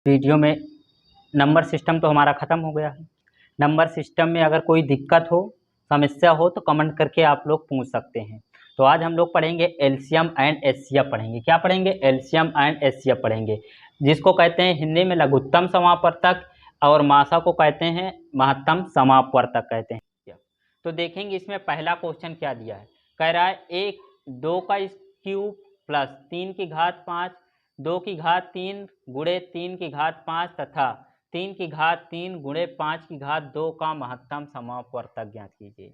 Video में number system तो हमारा ख़त्म हो गया है। नंबर सिस्टम में अगर कोई दिक्कत हो, समस्या हो तो कमेंट करके आप लोग पूछ सकते हैं। तो आज हम लोग पढ़ेंगे एलसीएम एंड एचसीएफ पढ़ेंगे। क्या पढ़ेंगे? एलसीएम एंड एचसीएफ पढ़ेंगे, जिसको कहते हैं हिंदी में लघुत्तम समापवर्तक और मासा को कहते हैं महत्तम समापवर्तक कहते हैं। तो देखेंगे इसमें पहला क्वेश्चन क्या दिया है। कह रहा है 2 का क्यूब प्लस 3 की घात 5 2 की घात 3 गुणे 3 की घात 5 तथा 3 की घात 3 गुणे 5 की घात 2 का महत्तम समापवर्तक ज्ञात कीजिए।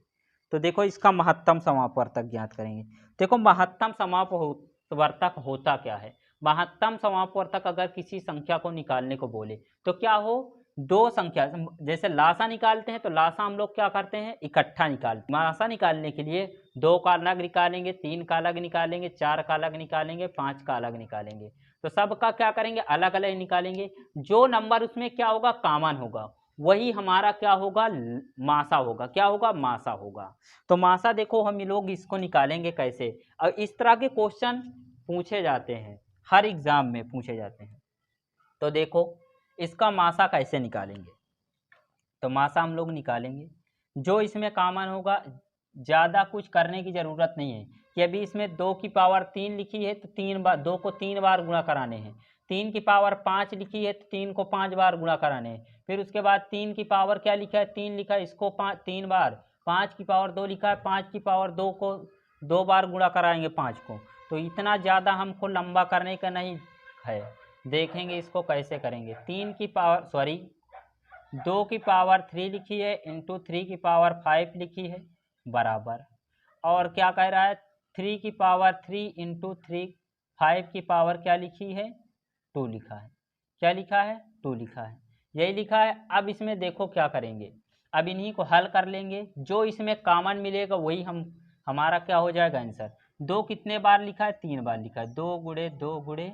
तो देखो इसका महत्तम समापवर्तक ज्ञात करेंगे। देखो महत्तम समापवर्तक होता क्या है। महत्तम समापवर्तक अगर किसी संख्या को निकालने को बोले तो क्या हो, दो संख्या, जैसे लासा निकालते हैं तो लासा हम लोग क्या करते हैं, इकट्ठा निकालते हैं। मासा निकालने के लिए 2 का अलग निकालेंगे, 3 का अलग निकालेंगे, 4 का अलग निकालेंगे, 5 का अलग निकालेंगे। तो सबका क्या करेंगे, अलग अलग निकालेंगे। जो नंबर उसमें क्या होगा, कॉमन होगा, वही हमारा क्या होगा, मासा होगा। क्या होगा, मासा होगा। तो मासा देखो हम लोग इसको निकालेंगे कैसे, और इस तरह के क्वेश्चन पूछे जाते हैं, हर एग्जाम में पूछे जाते हैं। तो देखो इसका मासा कैसे निकालेंगे। तो मासा हम लोग निकालेंगे, जो इसमें कॉमन होगा, ज़्यादा कुछ करने की ज़रूरत नहीं है कि अभी इसमें 2 की पावर 3 लिखी है तो 3 बार 2 को 3 बार गुणा कराने हैं। 3 की पावर 5 लिखी है तो 3 को 5 बार गुणा कराने हैं। फिर उसके बाद 3 की पावर क्या लिखा है, 3 लिखा है, इसको 3 बार। 5 की पावर 2 लिखा है, 5 की पावर 2 को 2 बार गुणा कराएंगे 5 को। तो इतना ज़्यादा हमको लंबा करने का नहीं है। देखेंगे इसको कैसे करेंगे। 3 की पावर 2 की पावर 3 लिखी है इंटू 3 की पावर 5 लिखी है बराबर, और क्या कह रहा है, 3 की पावर 3 इंटू 3 5 की पावर क्या लिखी है, 2 लिखा है। क्या लिखा है, 2 लिखा है, यही लिखा है। अब इसमें देखो क्या करेंगे, अब इन्हीं को हल कर लेंगे, जो इसमें कॉमन मिलेगा वही हमारा क्या हो जाएगा आंसर। 2 कितने बार लिखा है, 3 बार लिखा है, 2 गुणे 2 गुणे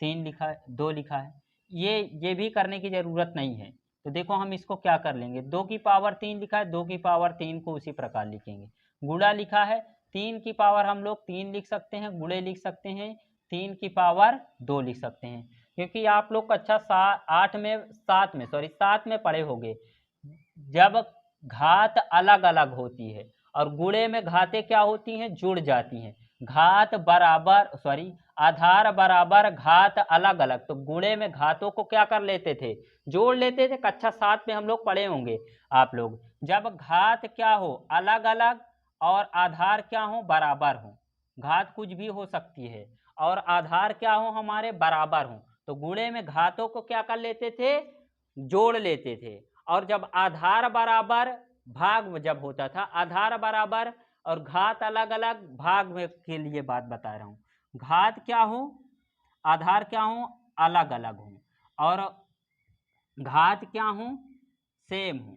3 लिखा है, 2 लिखा है। ये भी करने की ज़रूरत नहीं है। तो देखो हम इसको क्या कर लेंगे, 2 की पावर 3 लिखा है, 2 की पावर 3 को उसी प्रकार लिखेंगे। गुणा लिखा है, 3 की पावर हम लोग 3 लिख सकते हैं, गुणे लिख सकते हैं, 3 की पावर 2 लिख सकते हैं। क्योंकि आप लोग कक्षा 7 में पढ़े होंगे, जब घात अलग अलग होती है और गुणे में घातें क्या होती हैं, जुड़ जाती हैं। घात बराबर आधार बराबर घात अलग अलग, तो गुणे में घातों को क्या कर लेते थे, जोड़ लेते थे। कक्षा 7 में हम लोग पढ़े होंगे आप लोग, जब घात क्या हो, अलग अलग, और आधार क्या हो, बराबर हो। घात कुछ भी हो सकती है और आधार क्या हो, हमारे बराबर हो, तो गुणे में घातों को क्या कर लेते थे, जोड़ लेते थे। और जब आधार बराबर भाग जब होता था, आधार बराबर और घात अलग अलग भाग में के लिए बात बता रहा हूँ। घात क्या हो, आधार क्या हो, अलग अलग हो, और घात क्या हो, सेम हो,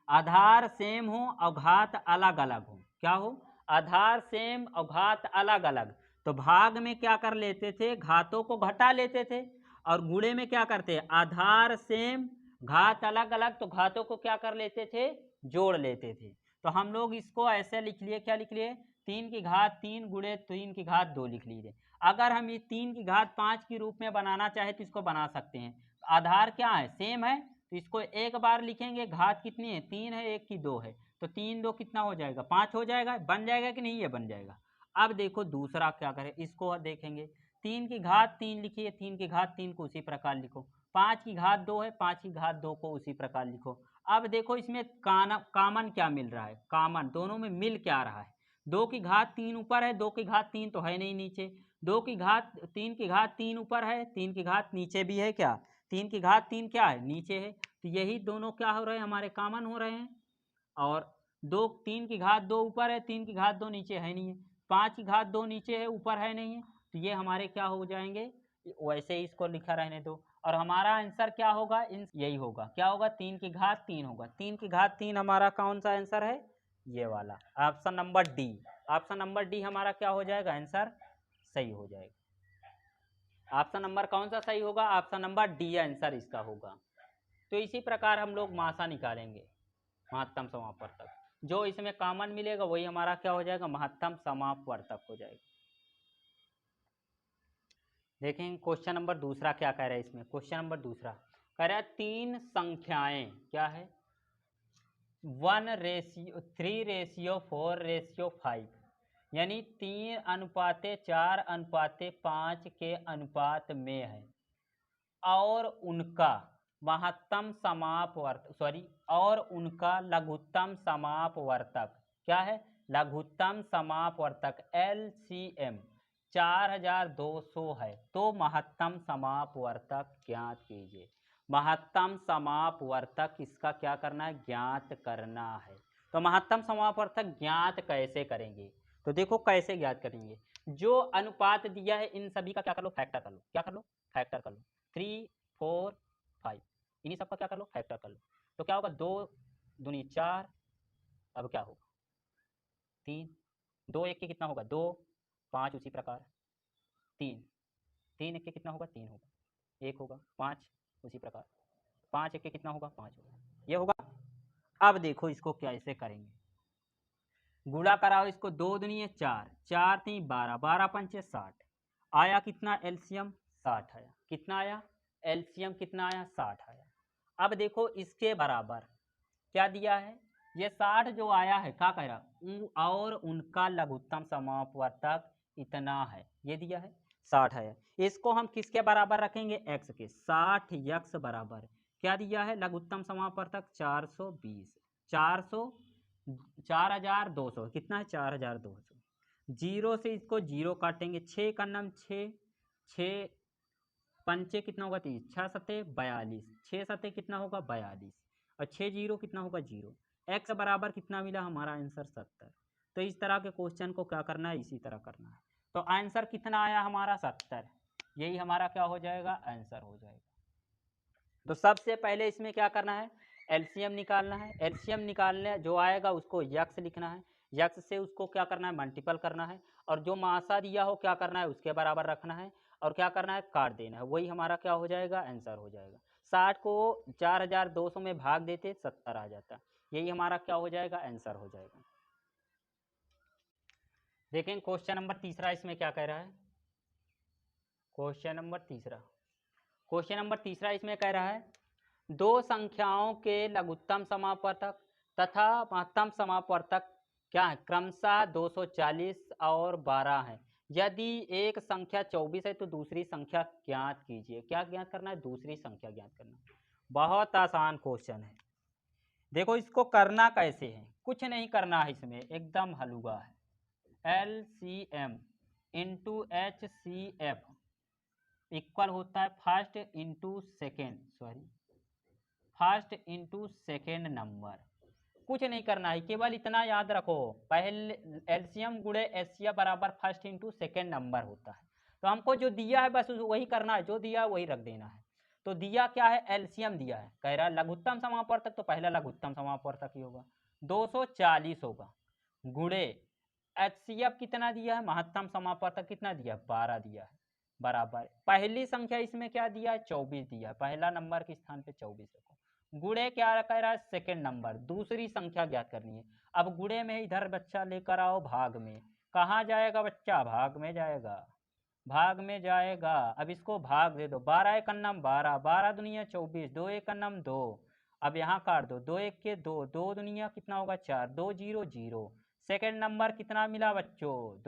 आधार सेम हो और घात अलग अलग हो। क्या हो, आधार सेम और घात अलग अलग, तो भाग में क्या कर लेते थे, घातों को घटा लेते थे, और गुणे में क्या करते, आधार सेम घात अलग अलग, तो घातों को क्या कर लेते थे, जोड़ लेते थे। तो हम लोग इसको ऐसे लिख लिए, क्या लिख लिए, 3 की घात 3 गुणे 3 की घात 2 लिख लीजिए। अगर हम ये 3 की घात 5 के रूप में बनाना चाहे तो इसको बना सकते हैं। आधार क्या है, सेम है, तो इसको एक बार लिखेंगे। घात कितनी है, 3 है, 1 की 2 है, तो 3 2 कितना हो जाएगा, 5 हो जाएगा। बन जाएगा कि नहीं, ये बन जाएगा। अब देखो दूसरा क्या करें, इसको देखेंगे। 3 की घात 3 लिखी है, 3 की घात 3 को उसी प्रकार लिखो। 5 की घात 2 है, 5 की घात 2 को उसी प्रकार लिखो। अब देखो इसमें कॉमन क्या मिल रहा है, कॉमन दोनों में मिल क्या रहा है। 2 की घात 3 ऊपर है, 2 की घात 3 तो है नहीं नीचे। 2 की घात 3 की घात 3 ऊपर है, 3 की घात नीचे भी है, क्या 3 की घात 3 क्या है, नीचे है। तो यही दोनों क्या हो रहे हैं, हमारे कॉमन हो रहे हैं। और 3 की घात 2 ऊपर है, 3 की घात 2 नीचे है नहीं है। 5 की घात 2 नीचे है, ऊपर है नहीं है, तो ये हमारे क्या हो जाएंगे, वैसे ही इसको लिखा रहने दो। और हमारा आंसर क्या होगा, यही होगा। क्या होगा, 3 की घात 3 होगा। 3 की घात 3 हमारा कौन सा आंसर है, ये वाला, option number D. Option number D हमारा क्या हो जाएगा, आंसर सही हो जाएगा। ऑप्शन नंबर कौन सा सही होगा, ऑप्शन नंबर डी आंसर इसका होगा। तो इसी प्रकार हम लोग मासा निकालेंगे, महत्तम समापवर्तक। जो इसमें कॉमन मिलेगा वही हमारा क्या हो जाएगा, महत्तम समापवर्तक हो जाएगा। देखें क्वेश्चन नंबर दूसरा क्या कह रहा है इसमें। क्वेश्चन नंबर दूसरा कह रहा है तीन संख्याएं क्या है 1:3:4:5 यानी 3:4:5 के अनुपात में है और उनका महत्तम समापवर्तक और उनका लघुत्तम समापवर्तक क्या है लघुत्तम समापवर्तक LCM 4200 है। तो महत्तम समापवर्तक ज्ञात कीजिए। महत्तम समापवर्तक इसका क्या करना है ज्ञात करना है। तो महत्तम समापवर्तक ज्ञात कैसे करेंगे तो देखो कैसे ज्ञात करेंगे। जो अनुपात दिया है इन सभी का क्या कर लो फैक्टर कर लो। क्या कर लो फैक्टर कर लो 3 4 5 इन्हीं सबका क्या कर लो फैक्टर कर लो। तो क्या होगा 2 दूनी 4 अब क्या होगा 3 2 1 के कितना होगा 2 5 उसी प्रकार 3 3 1 के कितना होगा 3 होगा 1 होगा 5 उसी प्रकार 5 1 के कितना होगा 5 होगा ये होगा। अब देखो इसको कैसे करेंगे गुणा कराओ इसको 2 दूनी 4 4 3 12 12 5 60 आया कितना एलसीएम 60 आया। कितना आया एलसीएम कितना आया 60 आया। अब देखो इसके बराबर क्या दिया है ये 60 जो आया है क्या कह रहा और उनका लघुत्तम समापवर्तक इतना है ये दिया है 60 है। इसको हम किसके बराबर रखेंगे x के 60 x बराबर क्या दिया है लघुत्तम समापवर्तक 420 4200 कितना है 4200 जीरो से इसको जीरो काटेंगे 6 का नम 6 6 पंचे कितना होगा 30 6 सते 42 6 सते कितना होगा 42 और 6 जीरो कितना होगा जीरो x बराबर कितना मिला हमारा आंसर 70। तो इस तरह के क्वेश्चन को क्या करना है इसी तरह करना है। तो आंसर कितना आया हमारा 70 यही हमारा क्या हो जाएगा आंसर हो जाएगा। तो सबसे पहले इसमें क्या करना है एलसीएम निकालना है। एलसीएम निकालने जो आएगा उसको यक्स लिखना है यक्स से उसको क्या करना है मल्टीपल करना है और जो मासा दिया हो क्या करना है उसके बराबर रखना है और क्या करना है काट देना है वही हमारा क्या हो जाएगा आंसर हो जाएगा। 60 को 4200 में भाग देते 70 आ जाता यही हमारा क्या हो जाएगा आंसर हो जाएगा। देखें क्वेश्चन नंबर तीसरा इसमें क्या कह रहा है क्वेश्चन नंबर तीसरा इसमें कह रहा है दो संख्याओं के लघुत्तम समापवर्तक तथा महत्तम समापवर्तक क्या है क्रमशः 240 और 12 है। यदि एक संख्या 24 है तो दूसरी संख्या ज्ञात कीजिए। क्या ज्ञात करना है दूसरी संख्या ज्ञात करना। बहुत आसान क्वेश्चन है। देखो इसको करना कैसे है कुछ नहीं करना है इसमें एकदम हलुआ है। LCM इंटू HCF इक्वल होता है फर्स्ट इंटू सेकेंड नंबर। कुछ नहीं करना है केवल इतना याद रखो पहले एलसीएम गुणे एचसीएफ बराबर फर्स्ट इंटू सेकेंड नंबर होता है। तो हमको जो दिया है बस वही करना है जो दिया है वही रख देना है। तो दिया क्या है एलसीएम दिया है कह रहा है लघुत्तम समापवर्तक तो पहला लघुत्तम समापवर्तक ही होगा 240 होगा गुणे एचसीएफ कितना दिया है महत्तम समापवर्तक कितना दिया 12 दिया है बराबर पहली संख्या इसमें क्या दिया है 24 दिया है पहला नंबर के स्थान पे 24 रखो गुणे क्या कह रहा है सेकेंड नंबर दूसरी संख्या ज्ञात करनी है। अब गुणे में इधर बच्चा लेकर आओ भाग में कहाँ जाएगा बच्चा भाग में जाएगा। अब इसको भाग दे दो 12 एक अन्नम 12 12 दुनिया 24 2 एक अन्नम 2 अब यहाँ काट दो 2 1 के 2 2 दुनिया कितना होगा 4 2 0 0 सेकेंड नंबर कितना मिला बच्चों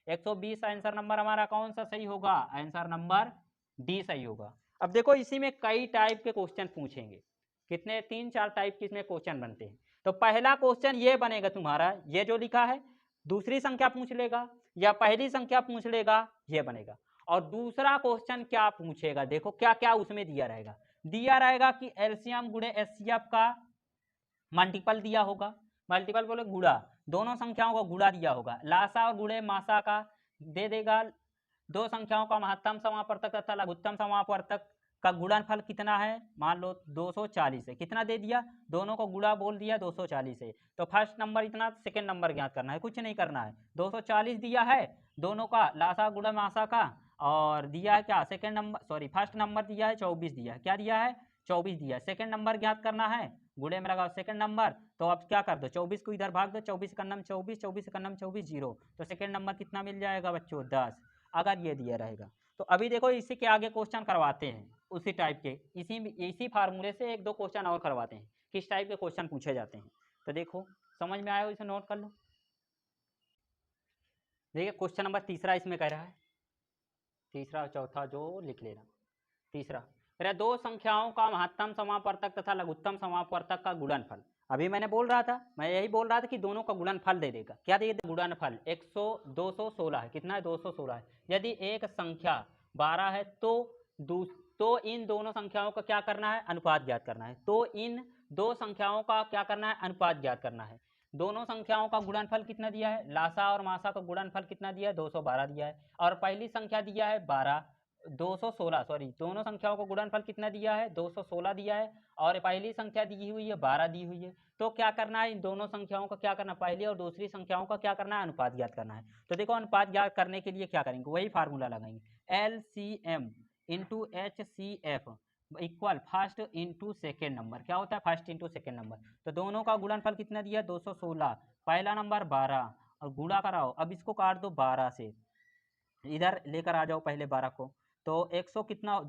120 आंसर नंबर हमारा कौन सा सही होगा आंसर नंबर डी सही होगा। अब देखो इसी में कई टाइप के क्वेश्चन पूछेंगे कितने 3-4 टाइप के इसमें क्वेश्चन बनते हैं। तो पहला क्वेश्चन ये बनेगा तुम्हारा ये जो लिखा है दूसरी संख्या पूछ लेगा या पहली संख्या पूछ लेगा ये बनेगा। और दूसरा क्वेश्चन क्या पूछेगा देखो क्या क्या उसमें दिया रहेगा कि एलसीएम गुणे एचसीएफ का मल्टीपल दिया होगा मल्टीपल बोले गुणा दोनों संख्याओं को गुणा दिया होगा लासा और गुणे मासा का दे देगा दो संख्याओं का महत्तम समापवर्तक तथा लघुत्तम समापवर्तक का गुणनफल कितना है मान लो 240 है कितना दे दिया दोनों को गुणा बोल दिया 240 है। तो फर्स्ट नंबर इतना सेकंड नंबर ज्ञात करना है कुछ नहीं करना है 240 दिया है दोनों का लासा गुणा मासा का और दिया है क्या सेकंड नंबर फर्स्ट नंबर दिया है 24 दिया है क्या दिया है 24 दिया है सेकंड नंबर ज्ञात करना है गुणे में लगाओ सेकंड नंबर, तो अब क्या कर दो 24 को इधर भाग दो, 24 का नम 24, 24 का नम 24 जीरो, तो सेकंड नंबर कितना मिल जाएगा बच्चों 10, अगर ये दिया रहेगा। तो अभी देखो इसी के आगे क्वेश्चन करवाते हैं उसी टाइप के, इसी फार्मूले से एक दो क्वेश्चन और करवाते हैं, किस टाइप के क्वेश्चन पूछे जाते हैं। तो देखो समझ में आया हो, इसे नोट कर लो। देखिए क्वेश्चन नंबर तीसरा इसमें कह रहा है, तीसरा चौथा जो लिख लेना। तीसरा दो संख्याओं का महत्तम समापवर्तक तथा लघुत्तम समापवर्तक का गुणनफल। अभी मैंने बोल रहा था, मैं यही बोल रहा था कि दोनों का गुणनफल दे देगा। क्या दे देगा? गुणनफल 216 है, कितना है 216 है। यदि एक संख्या 12 है तो इन दोनों संख्याओं का क्या करना है? अनुपात ज्ञात करना है। तो इन दो संख्याओं का क्या करना है? अनुपात ज्ञात करना है। दोनों संख्याओं का गुणनफल कितना दिया है? लासा और मासा का गुणनफल कितना दिया है? 212 दिया है। और पहली संख्या दिया है 12, 216 सॉरी, दोनों संख्याओं को गुणनफल कितना दिया है? 216 दिया है, और पहली संख्या दी हुई है 12 दी हुई है। तो क्या करना है? इन दोनों संख्याओं का क्या करना है? पहली और दूसरी संख्याओं का क्या करना है? अनुपात ज्ञात करना है। तो देखो अनुपात ज्ञात करने के लिए क्या करेंगे? वही फार्मूला लगाएंगे, LCM into HCF equal first into second number. क्या होता है? First into second number. तो दोनों का गुणनफल कितना दिया? 216, पहला नंबर 12, और गुणा कराओ। अब इसको काट दो 12 से, इधर लेकर आ जाओ पहले 12 को। तो 100 कितना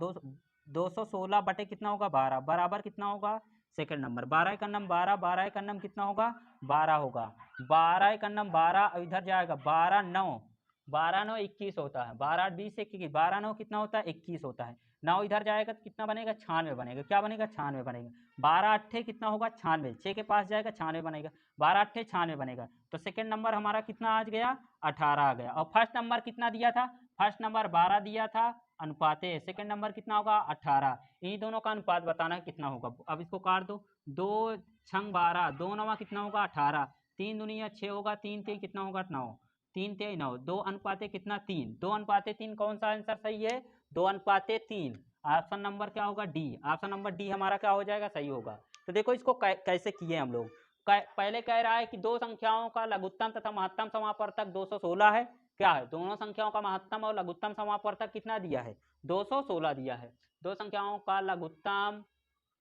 216 बटे कितना होगा? 12, बराबर कितना होगा? Second number. 12 का नंबर 12, 12 का नंबर कितना होगा? 12 होगा। 12 का नंबर 12 इधर जाएगा, 12 9, 12 9 21 होता है। 12 20 21, 12 9 कितना होता है? 21 होता है। 9 इधर जाएगा तो कितना बनेगा? 96 बनेगा। क्या बनेगा? 96 बनेगा। 12 अट्ठे कितना होगा? 96, 6 के पास जाएगा 96 बनेगा। 12 अट्ठे 96 बनेगा। तो सेकंड नंबर हमारा कितना आ गया? 18 आ गया। और फर्स्ट नंबर कितना दिया था? फर्स्ट नंबर 12 दिया था, अनुपाते सेकंड नंबर कितना होगा? 18। इन दोनों का अनुपात बताना है कितना होगा। अब इसको काट दो, 2 छंग 12, 2 नवा कितना होगा? 18, 3 दुनिया 6 होगा, 3 3 कितना होगा? 9, 3 3 9, 2 अनुपाते कितना? 3, 2 अनुपाते 3 कौन सा आंसर सही है? 2 अनुपाते 3। ऑप्शन नंबर क्या होगा? डी। ऑप्शन नंबर डी हमारा क्या हो जाएगा? सही होगा। तो देखो इसको कैसे किए हम लोग। पहले कह रहा है कि दो संख्याओं का लघुत्तम तथा महत्तम समापवर्तक 216 है। क्या है? दोनों संख्याओं का महत्तम और लघुत्तम समापवर्तक कितना दिया है? 216 दिया है। दो संख्याओं का लघुत्तम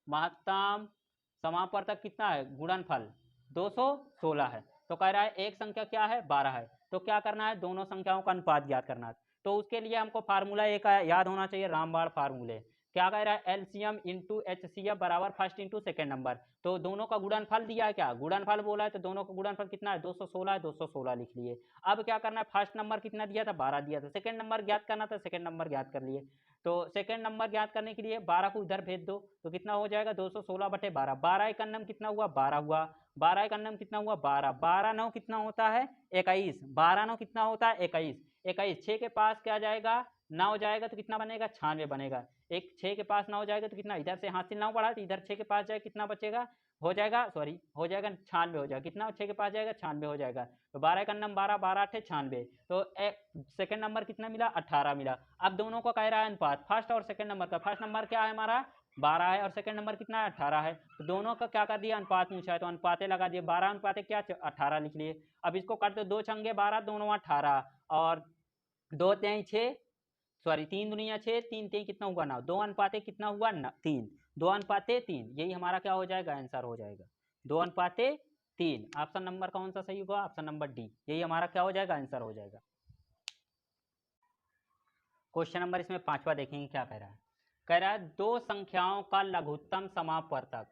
महत्तम समापवर्तक कितना है? गुणनफल 216 है। तो कह रहा है एक संख्या क्या है? 12 है। तो क्या करना है? दोनों संख्याओं का अनुपात ज्ञात करना है। तो उसके लिए हमको फार्मूला एक याद होना चाहिए, रामबाण फार्मूले। क्या कह रहा है? एलसीएम इंटू HCF बराबर फर्स्ट इंटू सेकेंड नंबर। तो दोनों का गुणनफल दिया है, क्या गुणनफल बोला है, तो दोनों का गुणनफल कितना है? 216 है, 216 लिख लिए। अब क्या करना है? फर्स्ट नंबर कितना दिया था? 12 दिया था। सेकंड नंबर ज्ञात करना था, सेकंड नंबर ज्ञात कर लिए। तो सेकंड नंबर ज्ञात करने के लिए 12 को इधर भेज दो, तो कितना हो जाएगा? 216 बटे 12। 12 का नंबर कितना हुआ? 12 हुआ। 12 का नंबर कितना हुआ? 12। 12 9 कितना होता है? 21। 12 9 कितना होता है? 21। 21 6 के पास क्या जाएगा? 9 जाएगा तो कितना बनेगा? 96 बनेगा। एक 6 के पास 9 जाएगा तो कितना? इधर से हाथ से 9 बढ़ा तो इधर 6 के पास जाएगा, कितना बचेगा? हो जाएगा सॉरी, हो जाएगा 96 हो जाएगा। कितना 6 के पास जाएगा? 96 हो जाएगा। तो 12 का नंबर 12, 12 8 96। तो सेकंड नंबर कितना मिला? 18 मिला। अब दोनों को कह रहा है अनुपात, फर्स्ट और सेकंड नंबर का। फर्स्ट नंबर क्या है हमारा? 12 है, और सेकंड नंबर कितना है? 18 है। तो दोनों का क्या कर दिया? अनुपात पूछा है तो अनुपाते लगा दिए। 12 अनुपाते क्या? 18 लिख लिए। अब इसको करते 2 छंगे 12, दोनों 18, और 2 तेई 6, सॉरी 3 दुनिया 6, 3 तेई कितना हुआ? 9। 2 अनुपाते कितना हुआ? 3। 2 अनुपाते 3, यही हमारा क्या हो जाएगा? आंसर हो जाएगा 2 अनुपाते 3। ऑप्शन नंबर कौन सा सही होगा? ऑप्शन नंबर डी, यही हमारा क्या हो जाएगा? आंसर हो जाएगा। क्वेश्चन नंबर इसमें 5वां देखेंगे क्या कह रहा है। कह रहा है दो संख्याओं का लघुत्तम समापवर्तक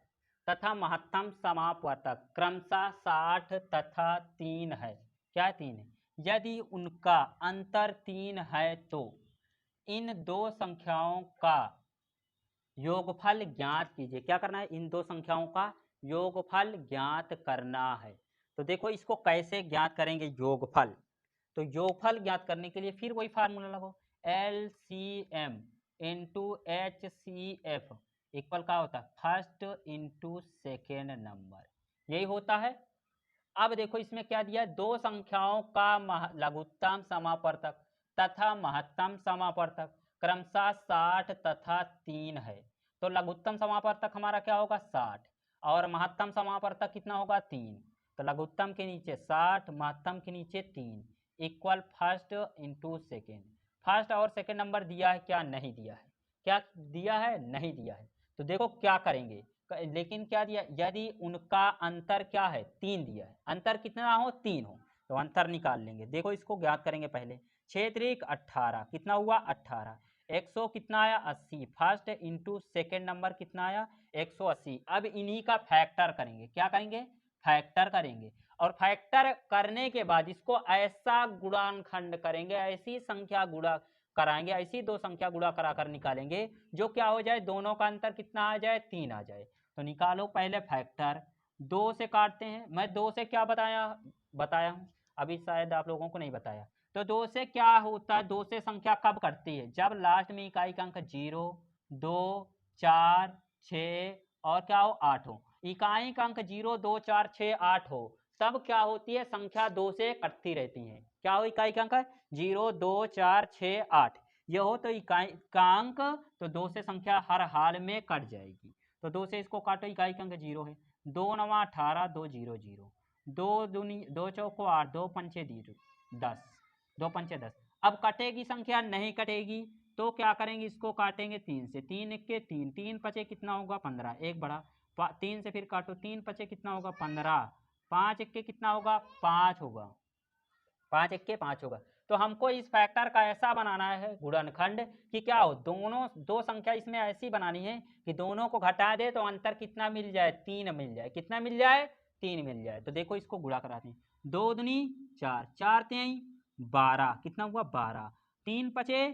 तथा महत्तम समापवर्तक क्रमशः 60 तथा 3 है। क्या 3 है? यदि उनका अंतर 3 है तो इन दो संख्याओं का योगफल ज्ञात कीजिए। क्या करना है? इन दो संख्याओं का योगफल ज्ञात करना है। तो देखो इसको कैसे ज्ञात करेंगे योगफल। तो योगफल ज्ञात करने के लिए फिर वही फार्मूला लगाओ, LCM इंटू HCF इक्वल क्या होता है? फर्स्ट इंटू सेकेंड नंबर, यही होता है। अब देखो इसमें क्या दिया है? दो संख्याओं का लघुत्तम समापवर्तक तथा महत्तम समापवर्तक क्रमशः 60 तथा 3 है। तो लघुत्तम समापवर्तक हमारा क्या होगा? 60, और महत्तम समापवर्तक कितना होगा? 3। तो लघुत्तम के नीचे 60, महत्तम के नीचे 3 equal first into second. First और सेकेंड नंबर दिया है क्या? नहीं दिया है। क्या दिया है? नहीं दिया है। तो देखो क्या करेंगे, लेकिन क्या दिया, यदि उनका अंतर क्या है 3 दिया है, अंतर कितना हो 3 हो तो अंतर निकाल लेंगे। देखो इसको ज्ञात करेंगे पहले, 6 त्रिक 18 कितना हुआ 18, 100 कितना आया 80, फर्स्ट इंटू सेकेंड नंबर कितना आया 180। अब इन्हीं का फैक्टर करेंगे, क्या करेंगे फैक्टर करेंगे, और फैक्टर करने के बाद इसको ऐसा गुणनखंड करेंगे, ऐसी संख्या गुणा कराएंगे, ऐसी दो संख्या गुणा करा कर निकालेंगे जो क्या हो जाए, दोनों का अंतर कितना आ जाए 3 आ जाए। तो निकालो पहले फैक्टर, 2 से काटते हैं, मैं 2 से क्या बताया हूँ अभी शायद आप लोगों को नहीं बताया। तो 2 से क्या होता है, 2 से संख्या कब कटती है, जब लास्ट में इकाई का अंक 0, 2, 4, 6 और क्या हो 8 हो। इकाई का अंक 0, 2, 4, 6, 8 हो तब क्या होती है, संख्या 2 से कटती रहती है। क्या हो, इकाई का अंक 0, 2, 4, 6, 8 ये हो तो इकाई का अंक, तो 2 से संख्या हर हाल में कट जाएगी। तो 2 से इसको काटो, इकाई का अंक 0 है, 2 9 18, 2 0 0, 2 चौको 8, 2 पंचे 10, 2 पंचे 10। अब कटेगी संख्या, नहीं कटेगी तो क्या करेंगे, इसको काटेंगे 3 से, 3 1 3, 3 पचे कितना होगा 15, एक बढ़ा 3 से फिर काटो, 3 पचे कितना होगा 15, 5 1 कितना होगा 5 होगा, 5 1 5 होगा। तो हमको इस फैक्टर का ऐसा बनाना है गुणनखंड कि क्या हो, दोनों दो संख्या इसमें ऐसी बनानी है कि दोनों को घटा दे तो अंतर कितना मिल जाए 3 मिल जाए, कितना मिल जाए 3 मिल जाए। तो देखो इसको गुणा कराते हैं, 2 दूनी 4, 4 3 12 कितना हुआ 12, 3 पचे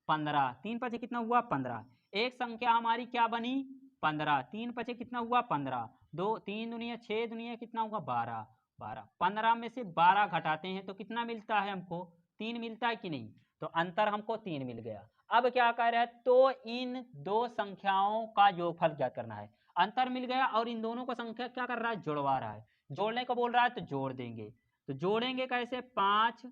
15, 3 पचे कितना हुआ 15, एक संख्या हमारी क्या बनी 15, 3 पचे कितना हुआ 15, 2 3 दुनिया 6 दुनिया कितना हुआ 12, 12 15 में से 12 घटाते हैं तो कितना मिलता है हमको 3 मिलता है कि नहीं, तो अंतर हमको 3 मिल गया। अब क्या कह रहे हैं, तो इन दो संख्याओं का योगफल ज्ञात करना है। अंतर मिल गया और इन दोनों को संख्या क्या कर रहा है, जुड़वा रहा है, जोड़ने को बोल रहा है तो जोड़ देंगे। तो जोड़ेंगे कैसे, 5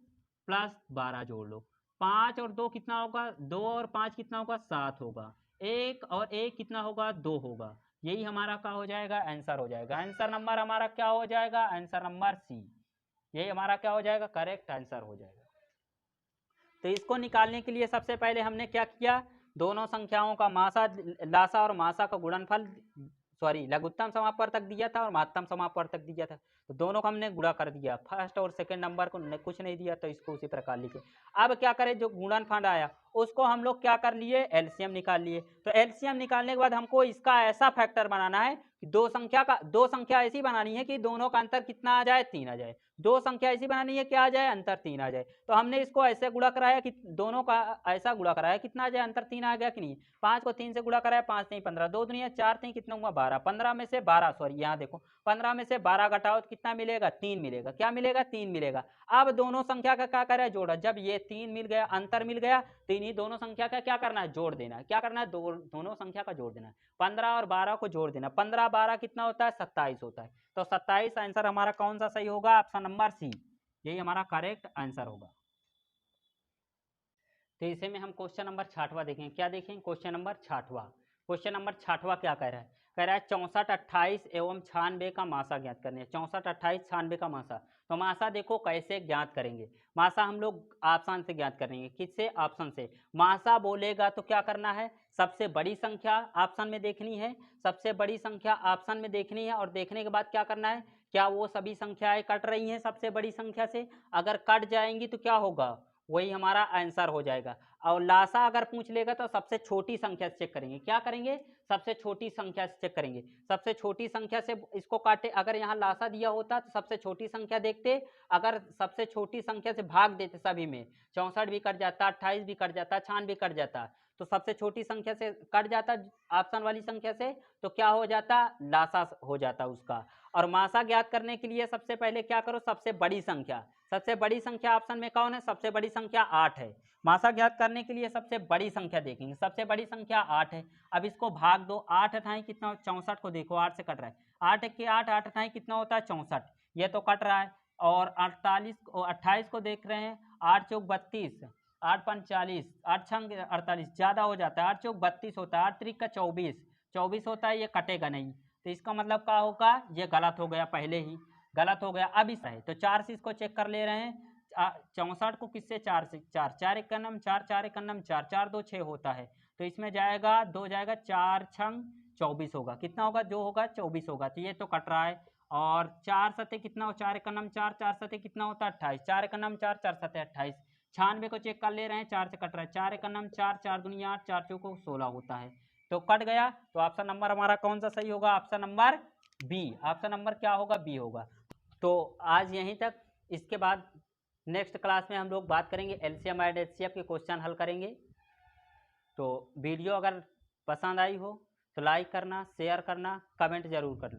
+ 12 जोड़ लो, 5 और 2 कितना होगा, 2 और 5 कितना होगा 7 होगा, 1 और 1 कितना होगा 2 होगा। यही हमारा क्या हो जाएगा, आंसर हो जाएगा। आंसर नंबर हमारा क्या हो जाएगा, आंसर नंबर सी, यही हमारा क्या हो जाएगा, करेक्ट आंसर हो जाएगा। तो इसको निकालने के लिए सबसे पहले हमने क्या किया, दोनों संख्याओं का मासा लासा और मासा का गुणनफल, सॉरी लघुत्तम समापवर्तक दिया था और महत्तम समापवर्तक दिया था, तो दोनों का हमने गुणा कर दिया, फर्स्ट और सेकंड नंबर को कुछ नहीं दिया तो इसको उसी प्रकार लिखे। अब क्या करें, जो गुणनफल आया उसको हम लोग क्या कर लिए, एलसीएम निकाल लिए। तो एलसीएम निकालने के बाद हमको इसका ऐसा फैक्टर बनाना है कि दो संख्या ऐसी बनानी है कि दोनों का अंतर कितना आ जाए 3 आ जाए, दो संख्या ऐसी बनानी है क्या आ जाए, अंतर 3 आ जाए। तो हमने इसको ऐसे गुणा कराया कि दोनों का ऐसा गुणा कराया कितना आ जाए, अंतर 3 आ गया कि नहीं, 5 को 3 से गुणा कराया, 5 3 15, 2 दुनिया 4 3 कितना हुआ 12, 15 में से 12 सॉरी यहाँ देखो 15 में से 12 घटाओ तो कितना मिलेगा 3 मिलेगा, क्या मिलेगा 3 मिलेगा। अब दोनों संख्या का क्या करें, जोड़ा, जब ये 3 मिल गया, अंतर मिल गया, तो इन्हीं दोनों संख्या का क्या करना है, जोड़ देना है। क्या करना है, दोनों संख्या का जोड़ देना है, 15 और 12 को जोड़ देना, 15 12 कितना होता है 27 होता है। तो 27 आंसर हमारा कौन सा सही होगा, ऑप्शन नंबर सी, यही हमारा करेक्ट आंसर होगा। तो इसे में हम क्वेश्चन नंबर 6वां देखेंगे, क्या देखेंगे, क्वेश्चन नंबर 6वां। क्वेश्चन नंबर 6वां क्या कह रहा है, कह रहा है 64 28 एवं 96 का मासा ज्ञात करने, 64 28 96 का मासा। तो मासा देखो कैसे ज्ञात करेंगे, मासा हम लोग ऑप्शन से ज्ञात करेंगे, किससे, ऑप्शन से। मासा बोलेगा तो क्या करना है, सबसे बड़ी संख्या ऑप्शन में देखनी है, सबसे बड़ी संख्या ऑप्शन में देखनी है, और देखने के बाद क्या करना है, क्या वो सभी संख्याएं कट रही हैं सबसे बड़ी संख्या से, अगर कट जाएंगी तो क्या होगा, वही हमारा आंसर हो जाएगा। और लासा अगर पूछ लेगा तो सबसे छोटी संख्या से चेक करेंगे, क्या करेंगे, सबसे छोटी संख्या से चेक करेंगे, सबसे छोटी संख्या से इसको काटे, अगर यहाँ लासा दिया होता तो सबसे छोटी संख्या देखते, अगर सबसे छोटी संख्या से भाग देते सभी में, 64 भी कट जाता, 28 भी कट जाता, 96 भी कट जाता, तो सबसे छोटी संख्या से कट जाता ऑप्शन वाली संख्या से, तो क्या हो जाता, लासा हो जाता उसका। और मासा ज्ञात करने के लिए सबसे पहले क्या करो, सबसे बड़ी संख्या, सबसे बड़ी संख्या ऑप्शन में कौन है, सबसे बड़ी संख्या 8 है। मासा ज्ञात करने के लिए सबसे बड़ी संख्या देखेंगे, सबसे बड़ी संख्या 8 है। अब इसको भाग दो, 8 अठाई कितना, 64 को देखो 8 से कट रहा है, 8 के 8, 8 अठाई कितना होता है 64, ये तो कट रहा है। और 28 को देख रहे हैं, 8 चौक 32, 8 5 40, 8 छंग 48, ज़्यादा हो जाता है, 8 चौक 32 होता है, 8 त्रिक का 24 होता है, ये कटेगा नहीं, तो इसका मतलब क्या होगा, ये गलत हो गया, पहले ही गलत हो गया। अब इस है तो 4 से इसको चेक कर ले रहे हैं, 64 को किससे, 4 से, 4 4 एक कन्नम 4 4 एक कन्नम 4 4 2 6 होता है, तो इसमें जाएगा 2 जाएगा, 4 छंग 24 होगा। कितना होगा? जो होगा 24 होगा। तो ये तो कट रहा है। और 4 सते कितना हो? 4 एकम 4, 4 सते कितना होता है? 28। 4 एकम 4, 4 सते 28। 96 को चेक कर ले रहे हैं, 4 से कट रहा है। 4 एकम 4, 4 दूनी 8, 4 चौको 16 होता है। तो कट गया। तो ऑप्शन नंबर हमारा कौन सा सही होगा? Option number B. Option number क्या होगा? बी होगा। तो आज यहीं तक। इसके बाद नेक्स्ट क्लास में हम लोग बात करेंगे एलसीएम एंड एचसीएफ के क्वेश्चन हल करेंगे। तो वीडियो अगर पसंद आई हो तो लाइक करना, शेयर करना, कमेंट जरूर करना।